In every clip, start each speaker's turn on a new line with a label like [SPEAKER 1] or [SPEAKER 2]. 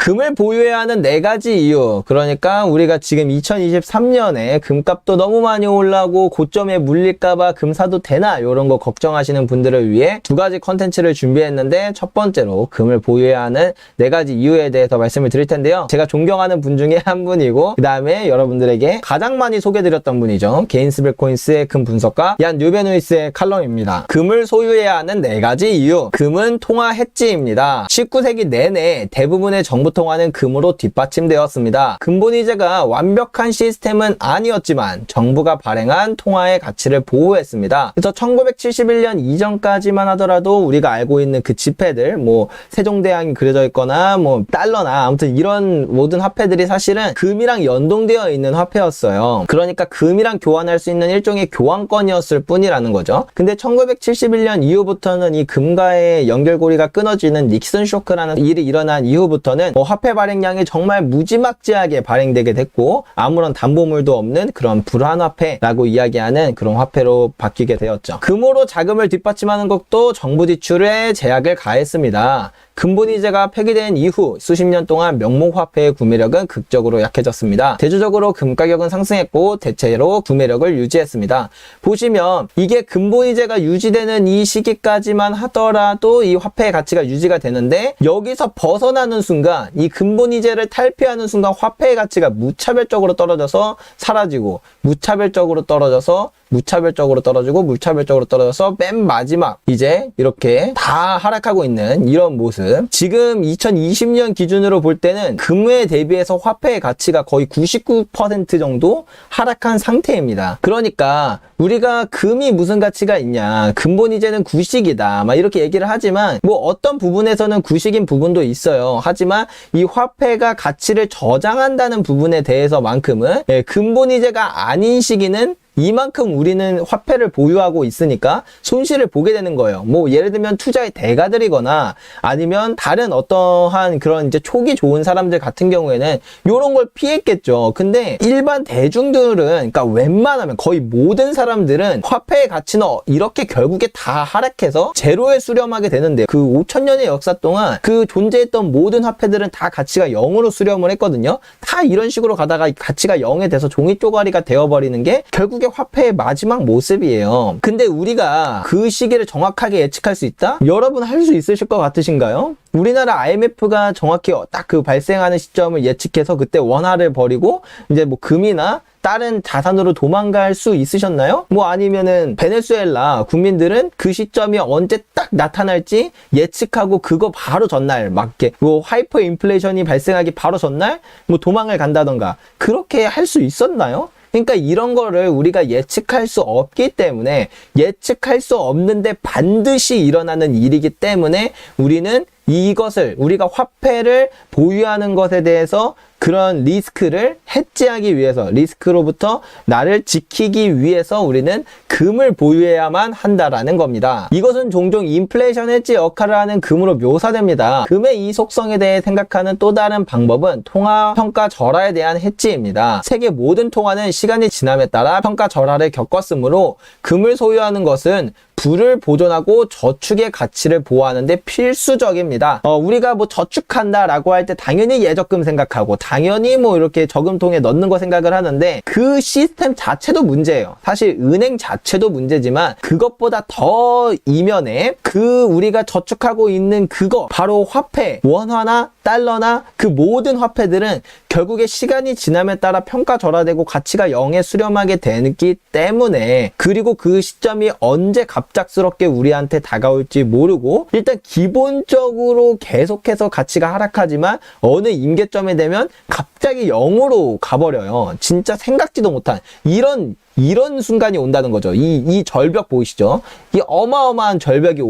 [SPEAKER 1] 금을 보유해야 하는 4가지 이유. 그러니까 우리가 지금 2023년에 금값도 너무 많이 올라오고 고점에 물릴까봐 금 사도 되나 이런 거 걱정하시는 분들을 위해 2가지 컨텐츠를 준비했는데, 첫 번째로 금을 보유해야 하는 4가지 이유에 대해서 말씀을 드릴 텐데요. 제가 존경하는 분 중에 한 분이고, 그 다음에 여러분들에게 가장 많이 소개드렸던 분이죠. 게인스벨코인스의 금 분석가 얀 뉴베누이스의 칼럼입니다. 금을 소유해야 하는 4가지 이유. 금은 통화 해지입니다. 19세기 내내 대부분의 정부 통화는 금으로 뒷받침되었습니다. 근본이제가 완벽한 시스템은 아니었지만 정부가 발행한 통화의 가치를 보호했습니다. 그래서 1971년 이전까지만 하더라도 우리가 알고 있는 그 지폐들, 뭐 세종대왕이 그려져 있거나 뭐 달러나 아무튼 이런 모든 화폐들이 사실은 금이랑 연동되어 있는 화폐였어요. 그러니까 금이랑 교환할 수 있는 일종의 교환권이었을 뿐이라는 거죠. 근데 1971년 이후부터는 이 금과의 연결고리가 끊어지는 닉슨 쇼크라는 일이 일어난 이후부터는 화폐 발행량이 정말 무지막지하게 발행되게 됐고, 아무런 담보물도 없는 그런 불환화폐라고 이야기하는 그런 화폐로 바뀌게 되었죠. 금으로 자금을 뒷받침하는 것도 정부 지출에 제약을 가했습니다. 근본이제가 폐기된 이후 수십 년 동안 명목화폐의 구매력은 극적으로 약해졌습니다. 대조적으로 금 가격은 상승했고 대체로 구매력을 유지했습니다. 보시면 이게 근본이제가 유지되는 이 시기까지만 하더라도 이 화폐의 가치가 유지가 되는데, 여기서 벗어나는 순간, 이 근본이제를 탈피하는 순간 화폐의 가치가 무차별적으로 떨어져서 사라지고, 무차별적으로 떨어져서 무차별적으로 떨어지고, 무차별적으로 떨어져서 맨 마지막 이제 이렇게 다 하락하고 있는 이런 모습. 지금 2020년 기준으로 볼 때는 금에 대비해서 화폐의 가치가 거의 99% 정도 하락한 상태입니다. 그러니까 우리가 금이 무슨 가치가 있냐, 근본이제는 구식이다 막 이렇게 얘기를 하지만, 뭐 어떤 부분에서는 구식인 부분도 있어요. 하지만 이 화폐가 가치를 저장한다는 부분에 대해서만큼은 근본이제가 아닌 시기는 이만큼 우리는 화폐를 보유하고 있으니까 손실을 보게 되는 거예요. 뭐 예를 들면 투자의 대가들이거나 아니면 다른 어떠한 그런 이제 촉이 좋은 사람들 같은 경우에는 이런 걸 피했겠죠. 근데 일반 대중들은, 그러니까 웬만하면 거의 모든 사람들은 화폐의 가치는 이렇게 결국에 다 하락해서 제로에 수렴하게 되는데, 그 5,000년의 역사 동안 그 존재했던 모든 화폐들은 다 가치가 0으로 수렴을 했거든요. 다 이런 식으로 가다가 가치가 0에 돼서 종이 쪼가리가 되어버리는 게 결국 화폐의 마지막 모습이에요. 근데 우리가 그 시기를 정확하게 예측할 수 있다? 여러분 할 수 있으실 것 같으신가요? 우리나라 IMF가 정확히 딱 그 발생하는 시점을 예측해서 그때 원화를 버리고 이제 뭐 금이나 다른 자산으로 도망갈 수 있으셨나요? 뭐 아니면은 베네수엘라 국민들은 그 시점이 언제 딱 나타날지 예측하고 그거 바로 전날 맞게 뭐 하이퍼 인플레이션이 발생하기 바로 전날 뭐 도망을 간다던가 그렇게 할 수 있었나요? 그러니까 이런 거를 우리가 예측할 수 없기 때문에, 예측할 수 없는데 반드시 일어나는 일이기 때문에 우리는 이것을, 우리가 화폐를 보유하는 것에 대해서 그런 리스크를 해지하기 위해서, 리스크로부터 나를 지키기 위해서 우리는 금을 보유해야만 한다라는 겁니다. 이것은 종종 인플레이션 해지 역할을 하는 금으로 묘사됩니다. 금의 이 속성에 대해 생각하는 또 다른 방법은 통화 평가 절하에 대한 해지입니다. 세계 모든 통화는 시간이 지남에 따라 평가 절하를 겪었으므로 금을 소유하는 것은 부를 보존하고 저축의 가치를 보호하는 데 필수적입니다. 우리가 뭐 저축한다라고 할 때 당연히 예적금 생각하고 당연히 뭐 이렇게 저금통에 넣는 거 생각을 하는데, 그 시스템 자체도 문제예요. 사실 은행 자체도 문제지만 그것보다 더 이면에 그 우리가 저축하고 있는 그거, 바로 화폐, 원화나 달러나 그 모든 화폐들은 결국에 시간이 지남에 따라 평가 절하되고 가치가 0에 수렴하게 되기 때문에, 그리고 그 시점이 언제 갑작스럽게 우리한테 다가올지 모르고 일단 기본적으로 계속해서 가치가 하락하지만 어느 임계점에 되면 갑자기 0으로 가버려요. 진짜 생각지도 못한 이런 순간이 온다는 거죠. 이 절벽 보이시죠? 이 어마어마한 절벽이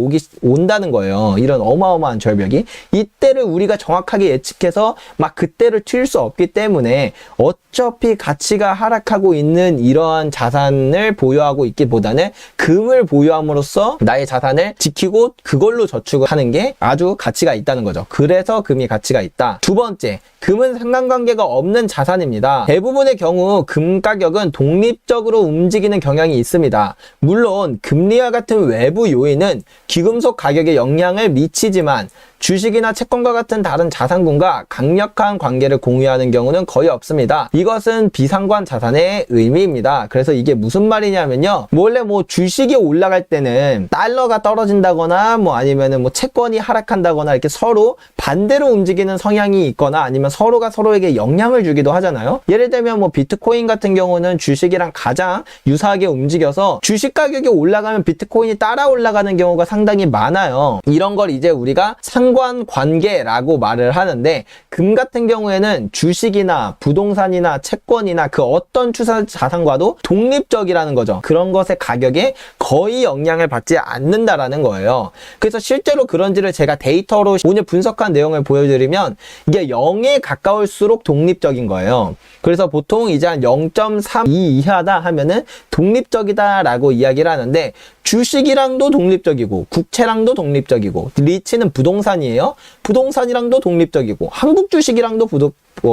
[SPEAKER 1] 온다는 거예요. 이런 어마어마한 절벽이. 이때를 우리가 정확하게 예측해서 막 그때를 튈 수 없기 때문에 어차피 가치가 하락하고 있는 이러한 자산을 보유하고 있기보다는 금을 보유함으로써 나의 자산을 지키고 그걸로 저축을 하는 게 아주 가치가 있다는 거죠. 그래서 금이 가치가 있다. 두 번째, 금은 상관관계가 없는 자산입니다. 대부분의 경우 금 가격은 독립적으로 움직이는 경향이 있습니다. 물론 금리와 같은 외부 요인은 귀금속 가격에 영향을 미치지만 주식이나 채권과 같은 다른 자산군과 강력한 관계를 공유하는 경우는 거의 없습니다. 이것은 비상관 자산의 의미입니다. 그래서 이게 무슨 말이냐면요. 원래 뭐 주식이 올라갈 때는 달러가 떨어진다거나 뭐 아니면은 뭐 채권이 하락한다거나 이렇게 서로 반대로 움직이는 성향이 있거나 아니면 서로가 서로에게 영향을 주기도 하잖아요. 예를 들면 뭐 비트코인 같은 경우는 주식이랑 가장 유사하게 움직여서 주식 가격이 올라가면 비트코인이 따라 올라가는 경우가 상당히 많아요. 이런 걸 이제 우리가 상관관계라고 말을 하는데, 금 같은 경우에는 주식이나 부동산이나 채권이나 그 어떤 추산 자산과도 독립적이라는 거죠. 그런 것의 가격에 거의 영향을 받지 않는다라는 거예요. 그래서 실제로 그런지를 제가 데이터로 오늘 분석한 내용을 보여드리면 이게 0에 가까울수록 독립적인 거예요. 그래서 보통 이제 한 0.32 이하다 하면은 독립적이다라고 이야기를 하는데, 주식이랑도 독립적이고 국채랑도 독립적이고, 리츠는 부동산이에요. 부동산이랑도 독립적이고 한국 주식이랑도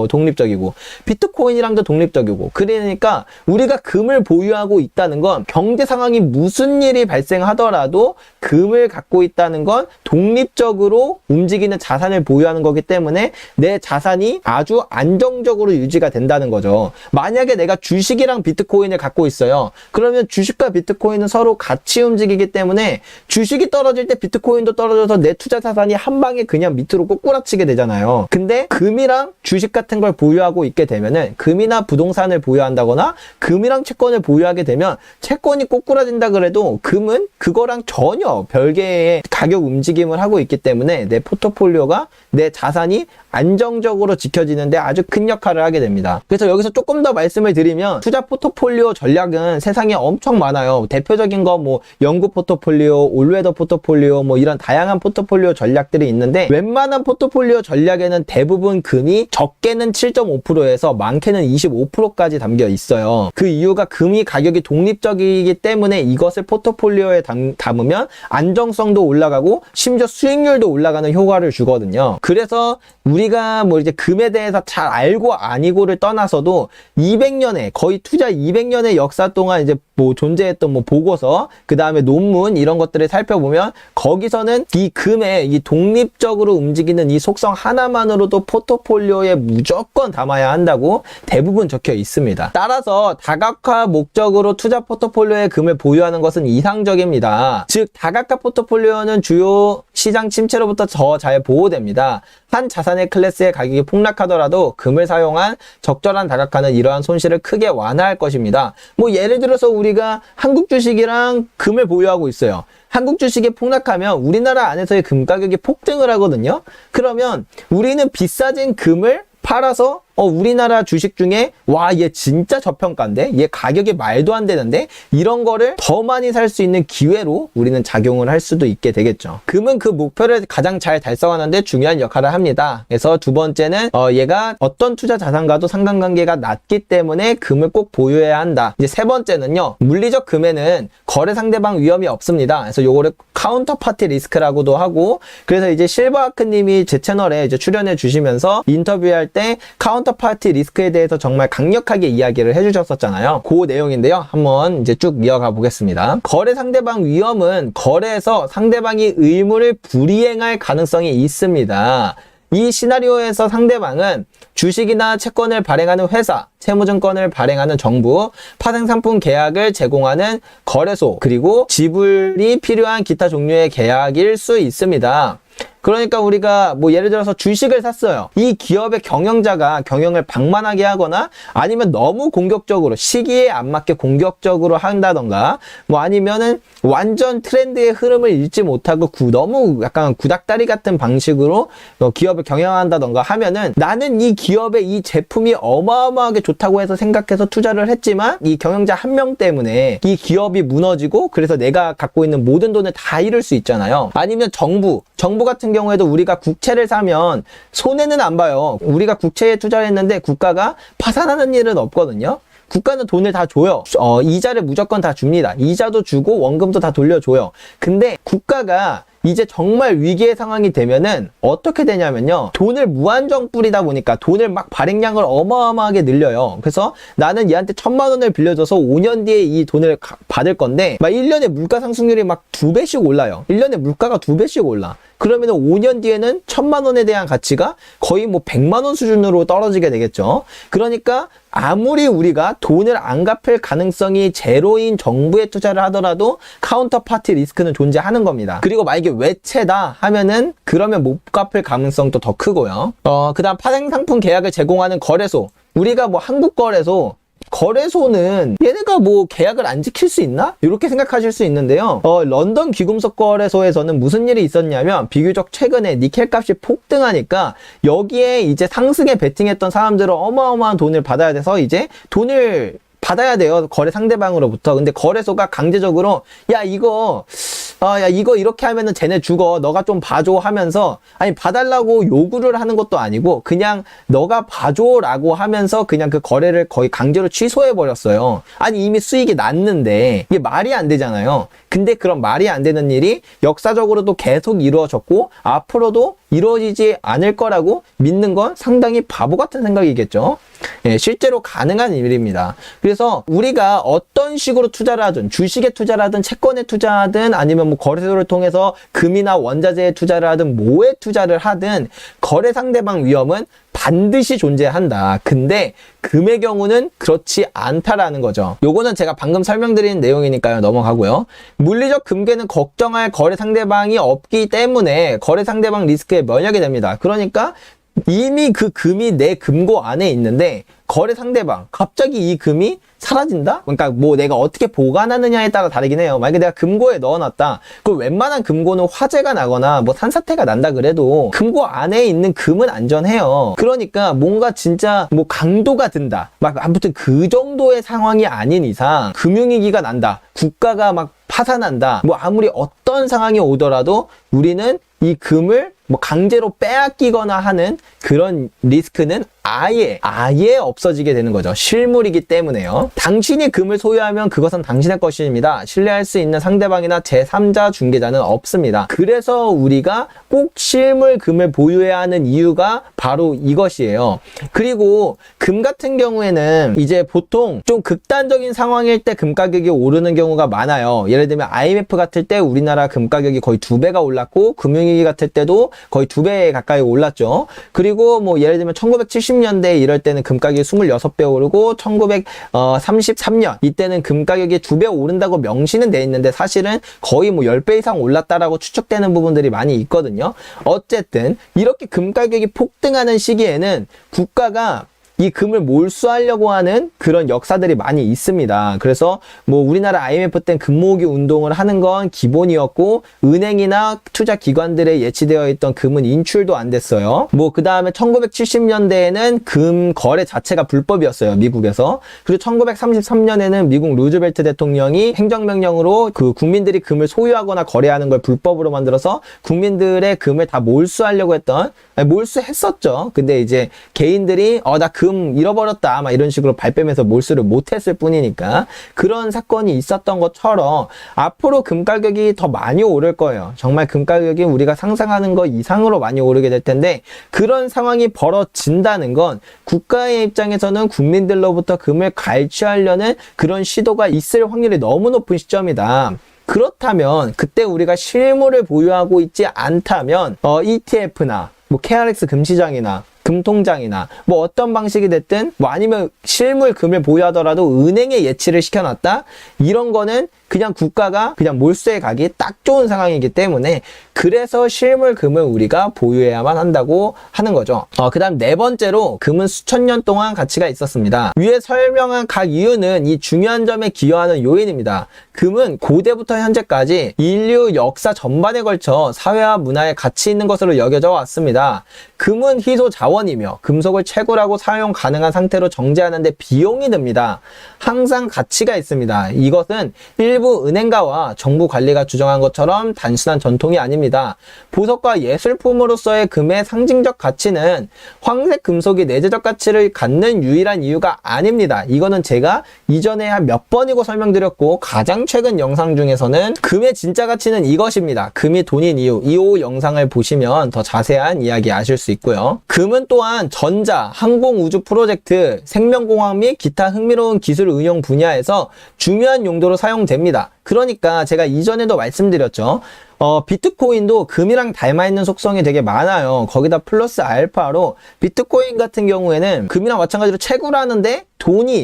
[SPEAKER 1] 독립적이고 비트코인이랑도 독립적이고, 그러니까 우리가 금을 보유하고 있다는 건 경제 상황이 무슨 일이 발생하더라도 금을 갖고 있다는 건 독립적으로 움직이는 자산을 보유하는 거기 때문에 내 자산이 아주 안정적으로 유지가 된다는 거죠. 만약에 내가 주식이랑 비트코인을 갖고 있어요. 그러면 주식과 비트코인은 서로 같이 움직이기 때문에 주식이 떨어질 때 비트코인도 떨어져서 내 투자 자산이 한 방에 그냥 밑으로 꼬꾸라치게 되잖아요. 근데 금이랑 주식 같은 걸 보유하고 있게 되면은, 금이나 부동산을 보유한다거나 금이랑 채권을 보유하게 되면 채권이 꼬꾸라진다 그래도 금은 그거랑 전혀 별개의 가격 움직임을 하고 있기 때문에 내 포트폴리오가, 내 자산이 안정적으로 지켜지는데 아주 큰 역할을 하게 됩니다. 그래서 여기서 조금 더 말씀을 드리면, 투자 포트폴리오 전략은 세상에 엄청 많아요. 대표적인 거 뭐 영구 포트폴리오, 올웨더 포트폴리오, 뭐 이런 다양한 포트폴리오 전략들이 있는데, 웬만한 포트폴리오 전략에는 대부분 금이 적게는 7.5%에서 많게는 25%까지 담겨 있어요. 그 이유가 금이 가격이 독립적이기 때문에 이것을 포트폴리오에 담으면 안정성도 올라가고 심지어 수익률도 올라가는 효과를 주거든요. 그래서 우리가 뭐 이제 금에 대해서 잘 알고 아니고를 떠나서도 200년의, 거의 투자 200년의 역사 동안 이제 뭐 존재했던 뭐 보고서, 그 다음에 논문, 이런 것들을 살펴보면 거기서는 이 금의 이 독립적으로 움직이는 이 속성 하나만으로도 포트폴리오에 무조건 담아야 한다고 대부분 적혀 있습니다. 따라서 다각화 목적으로 투자 포트폴리오에 금을 보유하는 것은 이상적입니다. 즉 다각화 포트폴리오는 주요 시장 침체로부터 더 잘 보호됩니다. 한 자산의 클래스의 가격이 폭락하더라도 금을 사용한 적절한 다각화는 이러한 손실을 크게 완화할 것입니다. 뭐 예를 들어서 우리가 한국 주식이랑 금을 보유하고 있어요. 한국 주식이 폭락하면 우리나라 안에서의 금 가격이 폭등을 하거든요. 그러면 우리는 비싸진 금을 팔아서 우리나라 주식 중에 와, 얘 진짜 저평가인데? 얘 가격이 말도 안 되는데? 이런 거를 더 많이 살 수 있는 기회로 우리는 작용을 할 수도 있게 되겠죠. 금은 그 목표를 가장 잘 달성하는데 중요한 역할을 합니다. 그래서 두 번째는 얘가 어떤 투자 자산과도 상관관계가 낮기 때문에 금을 꼭 보유해야 한다. 이제 세 번째는요, 물리적 금에는 거래 상대방 위험이 없습니다. 그래서 요거를 카운터파티 리스크라고도 하고, 그래서 이제 실버아크님이 제 채널에 이제 출연해 주시면서 인터뷰할 때 카운터파티 리스크에 대해서 정말 강력하게 이야기를 해주셨었잖아요. 그 내용인데요. 한번 이제 쭉 이어가 보겠습니다. 거래 상대방 위험은 거래에서 상대방이 의무를 불이행할 가능성이 있습니다. 이 시나리오에서 상대방은 주식이나 채권을 발행하는 회사, 채무증권을 발행하는 정부, 파생상품 계약을 제공하는 거래소, 그리고 지불이 필요한 기타 종류의 계약일 수 있습니다. 그러니까 우리가 뭐 예를 들어서 주식을 샀어요. 이 기업의 경영자가 경영을 방만하게 하거나 아니면 너무 공격적으로, 시기에 안 맞게 공격적으로 한다던가, 뭐 아니면은 완전 트렌드의 흐름을 읽지 못하고 너무 약간 구닥다리 같은 방식으로 기업을 경영한다던가 하면은, 나는 이 기업의 이 제품이 어마어마하게 좋다고 해서 생각해서 투자를 했지만 이 경영자 한 명 때문에 이 기업이 무너지고, 그래서 내가 갖고 있는 모든 돈을 다 잃을 수 있잖아요. 아니면 정부 같은 경우에도 우리가 국채를 사면 손해는 안 봐요. 우리가 국채에 투자를 했는데 국가가 파산하는 일은 없거든요. 국가는 돈을 다 줘요. 이자를 무조건 다 줍니다. 이자도 주고 원금도 다 돌려줘요. 근데 국가가 이제 정말 위기의 상황이 되면은 어떻게 되냐면요, 돈을 무한정 뿌리다 보니까 돈을 막 발행량을 어마어마하게 늘려요. 그래서 나는 얘한테 1,000만 원을 빌려줘서 5년 뒤에 이 돈을 받을 건데, 막 1년에 물가 상승률이 막 2배씩 올라요. 1년에 물가가 2배씩 올라. 그러면 5년 뒤에는 1,000만 원에 대한 가치가 거의 뭐 100만 원 수준으로 떨어지게 되겠죠. 그러니까 아무리 우리가 돈을 안 갚을 가능성이 제로인 정부에 투자를 하더라도 카운터파티 리스크는 존재하는 겁니다. 그리고 만약에 외채다 하면은 그러면 못 갚을 가능성도 더 크고요. 그다음 파생상품 계약을 제공하는 거래소. 우리가 뭐 한국거래소, 거래소는 얘네가 뭐 계약을 안 지킬 수 있나? 이렇게 생각하실 수 있는데요. 런던 귀금속 거래소에서는 무슨 일이 있었냐면 비교적 최근에 니켈 값이 폭등하니까 여기에 이제 상승에 베팅했던 사람들은 어마어마한 돈을 받아야 돼서 이제 돈을 받아야 돼요. 거래 상대방으로부터. 근데 거래소가 강제적으로 야 이거 이렇게 하면은 쟤네 죽어. 너가 좀 봐줘 하면서, 아니 봐달라고 요구를 하는 것도 아니고 그냥 너가 봐줘라고 하면서 그냥 그 거래를 거의 강제로 취소해 버렸어요. 아니 이미 수익이 났는데 이게 말이 안 되잖아요. 근데 그런 말이 안 되는 일이 역사적으로도 계속 이루어졌고 앞으로도 이루어지지 않을 거라고 믿는 건 상당히 바보 같은 생각이겠죠. 예, 실제로 가능한 일입니다. 그래서 우리가 어떤 식으로 투자를 하든 주식에 투자를 하든 채권에 투자하든 아니면 뭐 거래소를 통해서 금이나 원자재에 투자를 하든 뭐에 투자를 하든 거래 상대방 위험은 반드시 존재한다. 근데 금의 경우는 그렇지 않다라는 거죠. 요거는 제가 방금 설명드린 내용이니까요. 넘어가고요. 물리적 금괴는 걱정할 거래 상대방이 없기 때문에 거래 상대방 리스크에 면역이 됩니다. 그러니까 이미 그 금이 내 금고 안에 있는데 거래 상대방 갑자기 이 금이 사라진다? 그러니까 뭐 내가 어떻게 보관하느냐에 따라 다르긴 해요. 만약에 내가 금고에 넣어놨다. 그 웬만한 금고는 화재가 나거나 뭐 산사태가 난다 그래도 금고 안에 있는 금은 안전해요. 그러니까 뭔가 진짜 뭐 강도가 든다. 막 아무튼 그 정도의 상황이 아닌 이상 금융위기가 난다. 국가가 막 파산한다. 뭐 아무리 어떤 상황이 오더라도 우리는 이 금을 뭐 강제로 빼앗기거나 하는 그런 리스크는 아예 없어지게 되는 거죠. 실물이기 때문에요. 당신이 금을 소유하면 그것은 당신의 것입니다. 신뢰할 수 있는 상대방이나 제3자 중개자는 없습니다. 그래서 우리가 꼭 실물 금을 보유해야 하는 이유가 바로 이것이에요. 그리고 금 같은 경우에는 이제 보통 좀 극단적인 상황일 때 금 가격이 오르는 경우가 많아요. 예를 들면 IMF 같을 때 우리나라 금 가격이 거의 2배가 올랐고 금융위기 같을 때도 거의 2배 가까이 올랐죠. 그리고 뭐 예를 들면 1970년대 이럴 때는 금 가격이 26배 오르고 1933년 이때는 금 가격이 2배 오른다고 명시는 돼 있는데 사실은 거의 뭐 10배 이상 올랐다라고 추측되는 부분들이 많이 있거든요. 어쨌든 이렇게 금 가격이 폭등하는 시기에는 국가가 이 금을 몰수하려고 하는 그런 역사들이 많이 있습니다. 그래서 뭐 우리나라 IMF 때 금 모으기 운동을 하는 건 기본이었고 은행이나 투자 기관들에 예치되어 있던 금은 인출도 안 됐어요. 뭐 그 다음에 1970년대에는 금 거래 자체가 불법이었어요. 미국에서. 그리고 1933년에는 미국 루즈벨트 대통령이 행정명령으로 그 국민들이 금을 소유하거나 거래하는 걸 불법으로 만들어서 국민들의 금을 다 몰수하려고 몰수했었죠. 근데 이제 개인들이 나 금 잃어버렸다 막 이런 식으로 발뺌해서 몰수를 못했을 뿐이니까 그런 사건이 있었던 것처럼 앞으로 금 가격이 더 많이 오를 거예요. 정말 금 가격이 우리가 상상하는 것 이상으로 많이 오르게 될 텐데 그런 상황이 벌어진다는 건 국가의 입장에서는 국민들로부터 금을 갈취하려는 그런 시도가 있을 확률이 너무 높은 시점이다. 그렇다면 그때 우리가 실물을 보유하고 있지 않다면 ETF나 뭐 KRX 금시장이나 금통장이나 뭐 어떤 방식이 됐든 뭐 아니면 실물 금을 보유하더라도 은행에 예치를 시켜놨다 이런 거는 그냥 국가가 그냥 몰수해 가기 딱 좋은 상황이기 때문에 그래서 실물 금을 우리가 보유해야만 한다고 하는 거죠. 그 다음 네 번째로 금은 수천 년 동안 가치가 있었습니다. 위에 설명한 각 이유는 이 중요한 점에 기여하는 요인입니다. 금은 고대부터 현재까지 인류 역사 전반에 걸쳐 사회와 문화에 가치 있는 것으로 여겨져 왔습니다. 금은 희소 자원이며 금속을 채굴하고 사용 가능한 상태로 정제하는 데 비용이 듭니다. 항상 가치가 있습니다. 이것은 일부 은행가와 정부 관리가 주장한 것처럼 단순한 전통이 아닙니다. 보석과 예술품으로서의 금의 상징적 가치는 황색 금속이 내재적 가치를 갖는 유일한 이유가 아닙니다. 이거는 제가 이전에 한 몇 번이고 설명드렸고 가장 최근 영상 중에서는 금의 진짜 가치는 이것입니다. 금이 돈인 이유, 이 영상을 보시면 더 자세한 이야기 아실 수 있고요. 금은 또한 전자, 항공 우주 프로젝트, 생명공학 및 기타 흥미로운 기술 응용 분야에서 중요한 용도로 사용됩니다. 그러니까 제가 이전에도 말씀드렸죠. 비트코인도 금이랑 닮아있는 속성이 되게 많아요. 거기다 플러스 알파로 비트코인 같은 경우에는 금이랑 마찬가지로 채굴하는데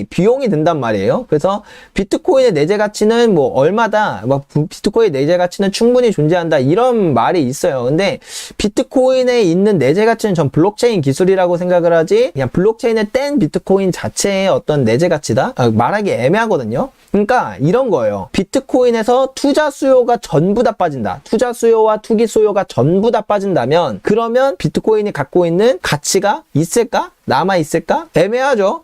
[SPEAKER 1] 비용이 든단 말이에요. 그래서 비트코인의 내재 가치는 뭐 얼마다, 비트코인 내재 가치는 충분히 존재한다, 이런 말이 있어요. 근데 비트코인에 있는 내재 가치는 전 블록체인 기술이라고 생각을 하지, 그냥 블록체인에 뗀 비트코인 자체의 어떤 내재 가치다? 말하기 애매하거든요. 그러니까 이런 거예요. 비트코인에서 투자 수요가 전부 다 빠진다. 투자 수요와 투기 수요가 전부 다 빠진다면, 그러면 비트코인이 갖고 있는 가치가 있을까? 남아있을까? 애매하죠?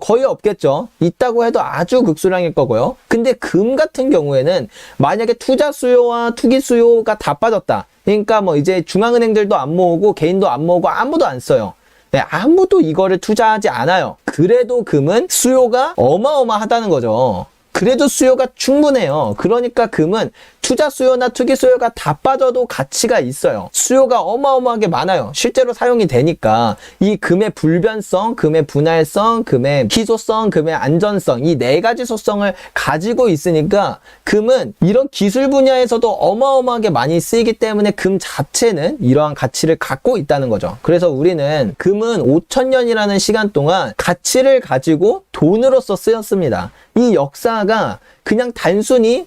[SPEAKER 1] 거의 없겠죠. 있다고 해도 아주 극소량일 거고요. 근데 금 같은 경우에는 만약에 투자 수요와 투기 수요가 다 빠졌다. 그러니까 뭐 이제 중앙은행들도 안 모으고 개인도 안 모으고 아무도 안 써요. 네, 아무도 이거를 투자하지 않아요. 그래도 금은 수요가 어마어마하다는 거죠. 그래도 수요가 충분해요. 그러니까 금은 투자 수요나 투기 수요가 다 빠져도 가치가 있어요. 수요가 어마어마하게 많아요. 실제로 사용이 되니까. 이 금의 불변성, 금의 분할성, 금의 희소성, 금의 안전성, 이 네 가지 속성을 가지고 있으니까 금은 이런 기술 분야에서도 어마어마하게 많이 쓰이기 때문에 금 자체는 이러한 가치를 갖고 있다는 거죠. 그래서 우리는 금은 5,000년이라는 시간 동안 가치를 가지고 돈으로서 쓰였습니다. 이 역사가 그냥 단순히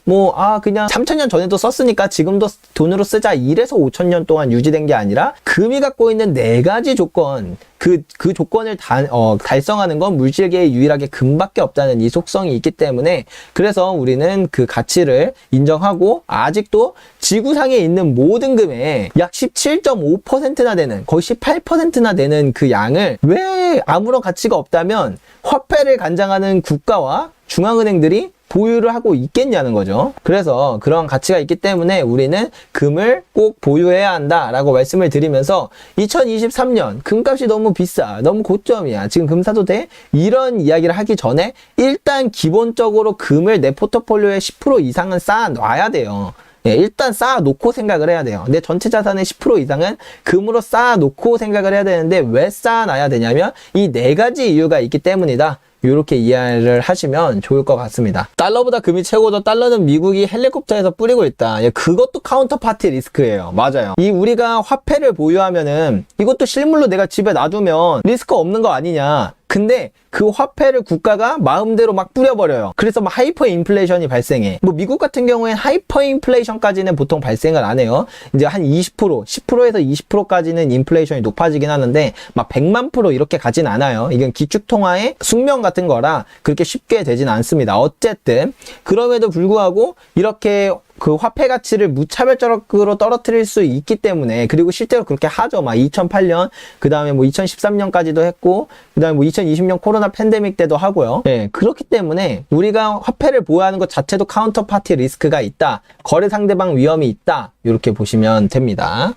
[SPEAKER 1] 그냥 3,000년 전에도 썼으니까 지금도 돈으로 쓰자, 이래서 5,000년 동안 유지된 게 아니라, 금이 갖고 있는 네 가지 조건, 그 조건을 달성하는 건 물질계에 유일하게 금밖에 없다는 이 속성이 있기 때문에, 그래서 우리는 그 가치를 인정하고, 아직도 지구상에 있는 모든 금의 약 17.5%나 되는, 거의 18%나 되는 그 양을, 왜 아무런 가치가 없다면 화폐를 간장하는 국가와 중앙은행들이 보유를 하고 있겠냐는 거죠. 그래서 그런 가치가 있기 때문에 우리는 금을 꼭 보유해야 한다라고 말씀을 드리면서, 2023년 금값이 너무 비싸, 너무 고점이야, 지금 금 사도 돼? 이런 이야기를 하기 전에 일단 기본적으로 금을 내 포트폴리오에 10% 이상은 쌓아놔야 돼요. 네, 일단 쌓아놓고 생각을 해야 돼요. 내 전체 자산의 10% 이상은 금으로 쌓아놓고 생각을 해야 되는데, 왜 쌓아놔야 되냐면 이 네 가지 이유가 있기 때문이다. 이렇게 이해를 하시면 좋을 것 같습니다. 달러보다 금이 최고죠. 달러는 미국이 헬리콥터에서 뿌리고 있다. 그것도 카운터파티 리스크예요. 맞아요. 우리가 화폐를 보유하면은 이것도 실물로 내가 집에 놔두면 리스크 없는 거 아니냐. 근데 그 화폐를 국가가 마음대로 막 뿌려버려요. 그래서 막 하이퍼 인플레이션이 발생해. 미국 같은 경우엔 하이퍼 인플레이션까지는 보통 발생을 안 해요. 이제 한 20%, 10%에서 20%까지는 인플레이션이 높아지긴 하는데 막 100만 % 이렇게 가진 않아요. 이건 기축통화의 숙명 같은 거라 그렇게 쉽게 되진 않습니다. 어쨌든 그럼에도 불구하고 이렇게 그 화폐 가치를 무차별적으로 떨어뜨릴 수 있기 때문에, 그리고 실제로 그렇게 하죠. 막 2008년, 그 다음에 2013년까지도 했고, 그 다음에 2020년 코로나 팬데믹 때도 하고요. 네, 그렇기 때문에 우리가 화폐를 보유하는 것 자체도 카운터파티 리스크가 있다. 거래 상대방 위험이 있다. 이렇게 보시면 됩니다.